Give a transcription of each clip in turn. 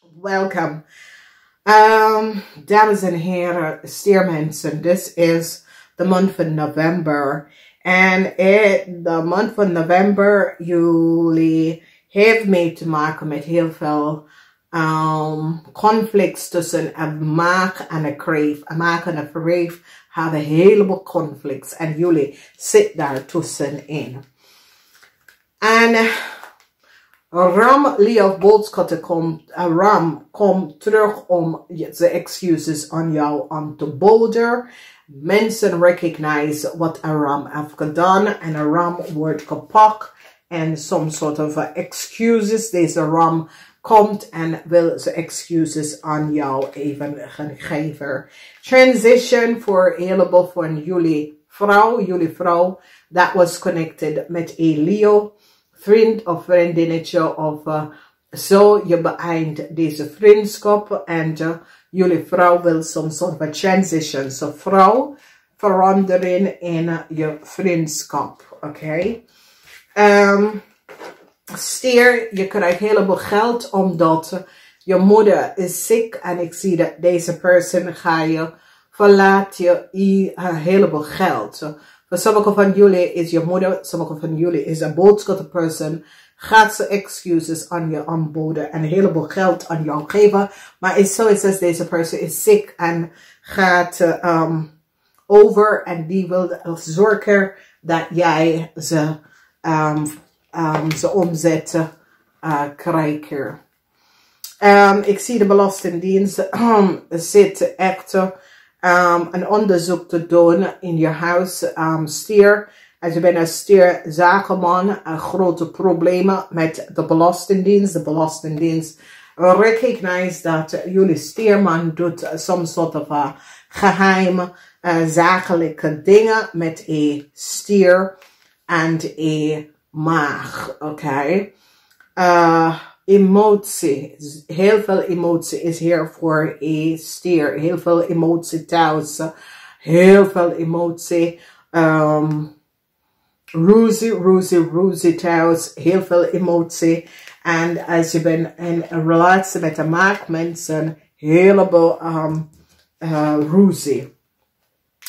Welcome. Dames en heren, stiermensen, this is the month of November. En de maand van november, jullie heeft mee te maken met heel veel conflicts tussen een maag en een kreef. Een maag en een kreef hebben een heleboel conflicts en jullie zitten daar tussenin. En Ram Leo Boodschatten Ram komt terug om de excuses aan jou aan te boden. Mensen recognize wat een Ram heeft gedaan en een Ram wordt gepakt en some sort of excuses. Deze Ram komt en wil ze excuses aan jou even geven. Transition voor een heleboel van jullie vrouw, that was connected met een Leo. Vriend of vriendinnetje of zo, je beëindigt deze vriendschap en jullie vrouw wil some sort of transition. So vrouw, verandering in je vriendschap, oké? Stier, je krijgt heleboel geld omdat je moeder is ziek en ik zie dat deze persoon ga je verlaat je een heleboel geld. Voor sommige van jullie is je moeder, sommige van jullie is een boodschapperperson. Gaat ze excuses aan je aanboden en een heleboel geld aan jou geven. Maar is zo is deze persoon is ziek en gaat over en die wil zorgen dat jij ze omzet krijgt. Ik zie de Belastingdienst zit echt een onderzoek te doen in je huis, Stier. Als je bent een Stier zakenman, grote problemen met de Belastingdienst. De Belastingdienst recognize dat jullie Stierman doet some sort of geheime zakelijke dingen met een Stier en een maag, oké? Emotie, heel veel emotie is hier voor een Stier, heel veel emotie thuis, heel veel emotie, ruzie thuis, heel veel emotie. En als je bent in een relatie met een maag mensen, heleboel ruzie.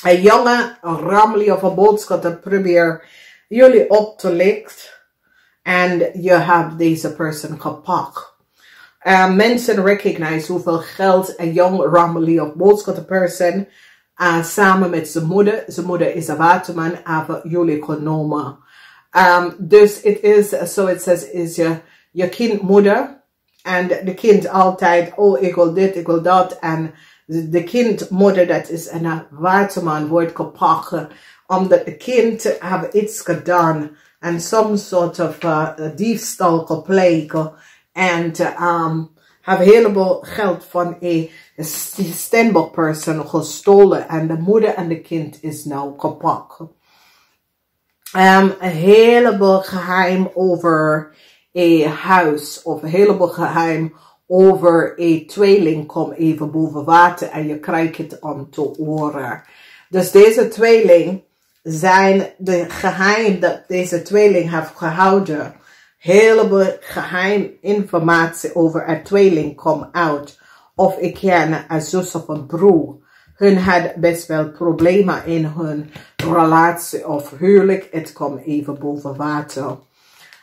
Een jonge rammelie of een boodschap probeer jullie op te lichten. En je hebt deze persoon gepakt. Mensen recognize hoeveel geld een jong rammelie of boodschapperperson samen met zijn moeder. Zijn moeder is een waterman, hebben jullie genomen. Dus het is, so it says, is je kind moeder. En de kind altijd, oh ik wil dit, ik wil dat. En de kind moeder, dat is een waterman, wordt gepakt. Omdat de kind heeft iets gedaan. En some sort of diefstal gepleegd. En have een heleboel geld van een Stenbock person gestolen. En de moeder en de kind is nou gepakt. Een heleboel geheim over een huis. Of een heleboel geheim over een tweeling. Kom even boven water en je krijgt het aan te horen. Dus deze tweeling zijn de geheim dat deze tweeling heeft gehouden. Heleboel geheim informatie over een tweeling komt uit. Of ik ken een zus of een broer. Hun had best wel problemen in hun relatie of huwelijk. Het komt even boven water.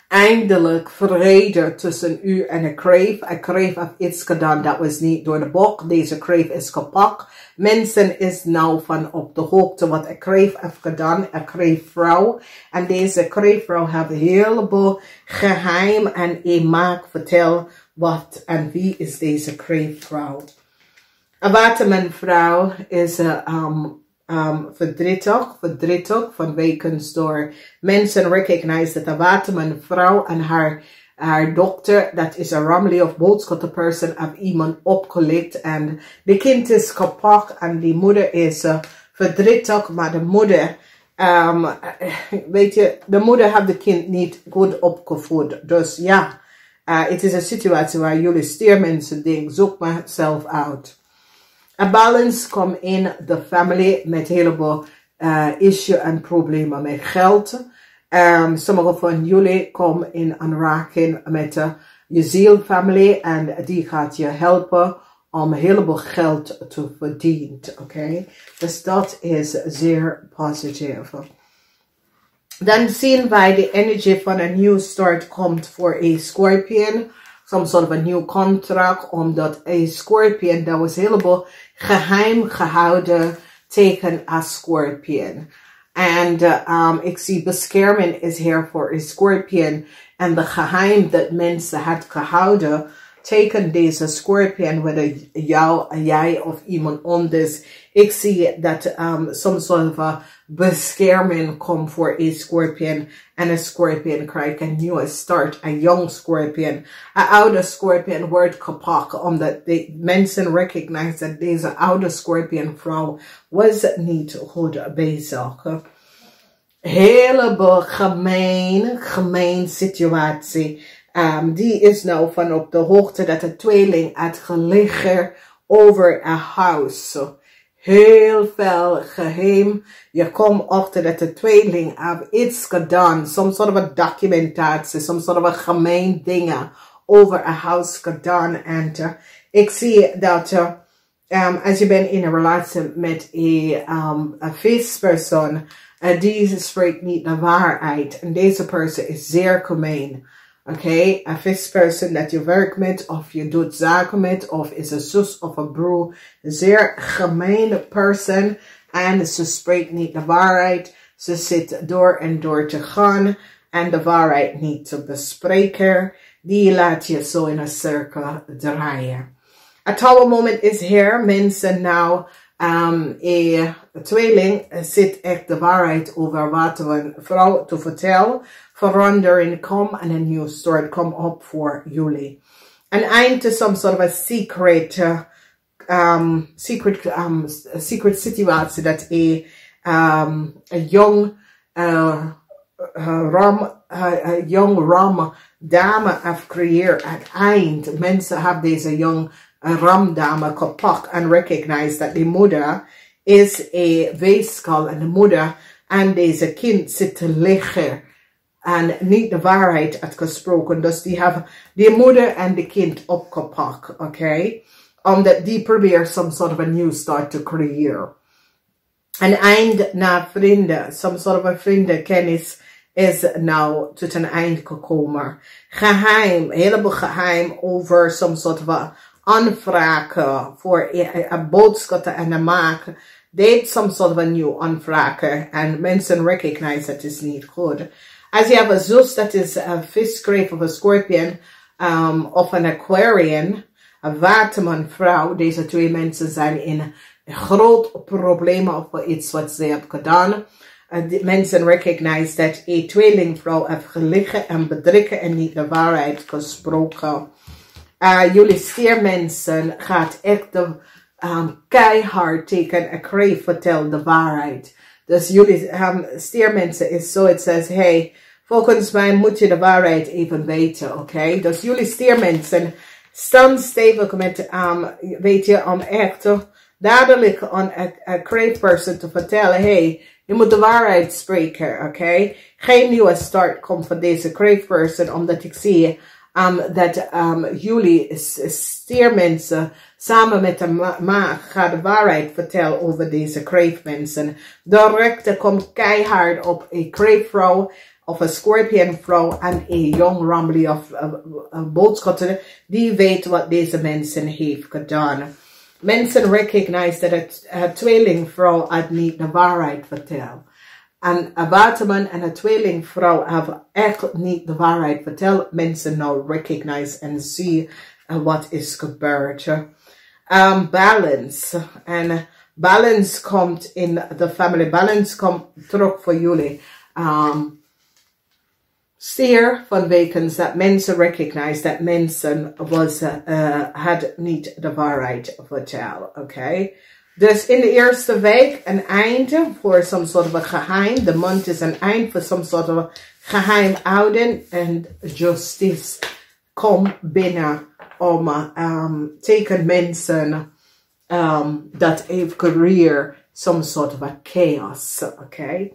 Eindelijk vrede tussen u en een kreef. Een kreef heeft iets gedaan dat was niet door de bok. Deze kreef is gepakt. Mensen is nou van op de hoogte wat een kreef heeft gedaan. Een kreefvrouw. En deze kreefvrouw heeft een heleboel geheim en een maak vertel wat en wie is deze kreefvrouw. Een watermanvrouw is verdrietig vanwege door mensen recognize dat een watermanvrouw en haar dokter, dat is een rammelie of boodschapperperson, heeft iemand opgelicht en de kind is gepakt en die moeder is verdrietig, maar de moeder, weet je, de moeder heeft de kind niet goed opgevoed. Dus ja, het is een situatie waar jullie stiermensen denken, zoek maar zelf uit. A balance komt in de family met heleboel issue en problemen met geld. Sommige van jullie komen in aanraking met je zielfamilie en die gaat je helpen om een heleboel geld te verdienen. Oké? Dus dat is zeer positief. Dan zien wij de energie van een nieuw start komt voor een Scorpion. Some sort of a new contract. Omdat een Scorpion, dat was helemaal geheim gehouden teken als Scorpion. En ik zie bescherming is hier voor een Scorpion. En de geheim dat mensen had gehouden teken deze Scorpion, whether jij of iemand anders. Ik zie dat some sort of a bescherming komt voor een Scorpion. En een Scorpion krijgt een nieuwe start. Een young Scorpion. Een oude Scorpion wordt gepakt. Omdat de mensen recognize dat deze oude Scorpion vrouw was niet goed bezig. Heleboel gemeen situatie. Die is nou van op de hoogte dat de tweeling had gelegen over een huis. Heel veel geheim. Je komt achter dat de tweeling heeft iets gedaan. Some sort of a documentatie. Some sort of a gemeen dingen over een huis gedaan. En ik zie dat als je bent in een relatie met een vispersoon. Die spreekt niet de waarheid. En deze persoon is zeer gemeen. Oké, een vispersoon dat je werkt met, of je doet zaken met, of is een zus of een broer. Zeer gemene persoon. En ze spreekt niet de waarheid. Ze zit door en door te gaan. En de waarheid niet te bespreken. Die laat je zo in een cirkel draaien. Het oude moment is hier. Mensen nou, een tweeling zit echt de waarheid over wat een vrouw te vertellen. Verandering komt en een nieuw start komt op voor jullie. Een eind to some sort of a secret situatie dat een young ram dame heeft gecreëerd. Het eind. Mensen hebben deze young ram dame gepakt en recognize dat de moeder is een weeskal en de moeder en deze kind zit te liggen. En niet de waarheid uitgesproken. Dus die hebben die moeder en de kind opgepakt. Oké? Omdat die probeert some sort of a new start te creëren. Een eind naar vrienden. Some sort of a vriendenkennis is nou tot een eind gekomen. Geheim. Heleboel geheim over some sort of a aanvragen. Voor een boodschap en een maken. Deed some sort of a new aanvragen. En mensen recognize dat is niet goed. Als je hebt een zus, dat is een visgraaf of een Scorpion, of een Aquarian, een watermanvrouw. Deze twee mensen zijn in een groot probleem of iets wat ze hebben gedaan. Die mensen recognize dat een tweelingvrouw heeft gelegen en bedriegen en niet de waarheid gesproken. Jullie stiermensen gaat echt keihard tegen een kreeg vertellen de waarheid. Dus jullie stiermensen is zo, het zegt, hey, volgens mij moet je de waarheid even weten, oké? Dus jullie stiermensen staan stevig met, weet je, om echt dadelijk aan een great person te vertellen, hey, je moet de waarheid spreken, oké? Geen nieuwe start komt van deze great person, omdat ik zie dat jullie stiermensen samen met de maag gaat de waarheid vertellen over deze kreeftmensen. De rechter komt keihard op een kreeftvrouw of een scorpionvrouw en een young rambley of een boodschatter die weet wat deze mensen heeft gedaan. Mensen recognize dat het tweelingvrouw het niet de waarheid vertelt. En een waterman en een tweelingvrouw hebben echt niet de waarheid verteld. Mensen nou recognize en zien wat is gebeurd. Balance. En balance komt in de family. Balance komt terug voor jullie. Stier van wekens dat mensen recognize dat mensen had niet de waarheid verteld. Oké? Dus in de eerste week een einde voor some sort of a geheim. De month is een eind voor some sort of geheim houden. En justice komt binnen om tegen mensen dat heeft career some sort of a chaos. Oké?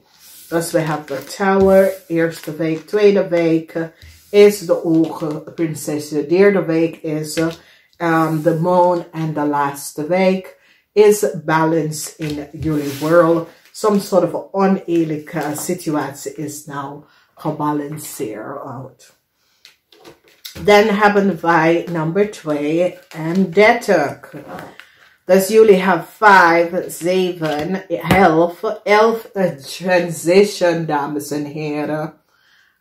Dus we hebben de tower. Eerste week, tweede week. is de ogen prinses. De derde week is de moon. En de laatste week is balance in jullie world. Some sort of oneerlijke situatie is nou gebalanceerd. Dan hebben wij nummer 32. Dus jullie hebben 5, 7, 11. 11 transition, dames en heren.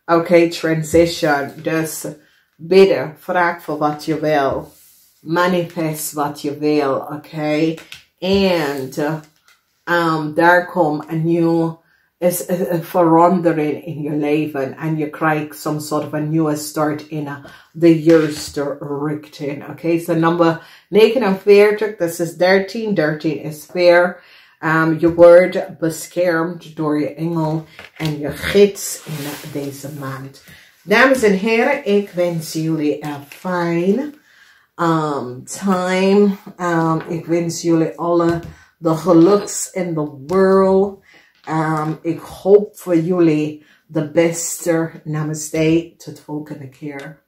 Oké, transition. Dus bidden, vraag voor wat je wil. Manifest wat je wil, oké. En daar komt een nieuw verandering in je leven. En je krijgt some sort of een nieuwe start in de juiste richting. Oké, so nummer 49, dat is 13. 13 is fair. Je wordt beschermd door je engel en je gids in deze maand. Dames en heren, ik wens jullie een fijn time. Ik wens jullie alle de geluks in the world. Ik hoop voor jullie de beste. Namaste. Tot volgende keer.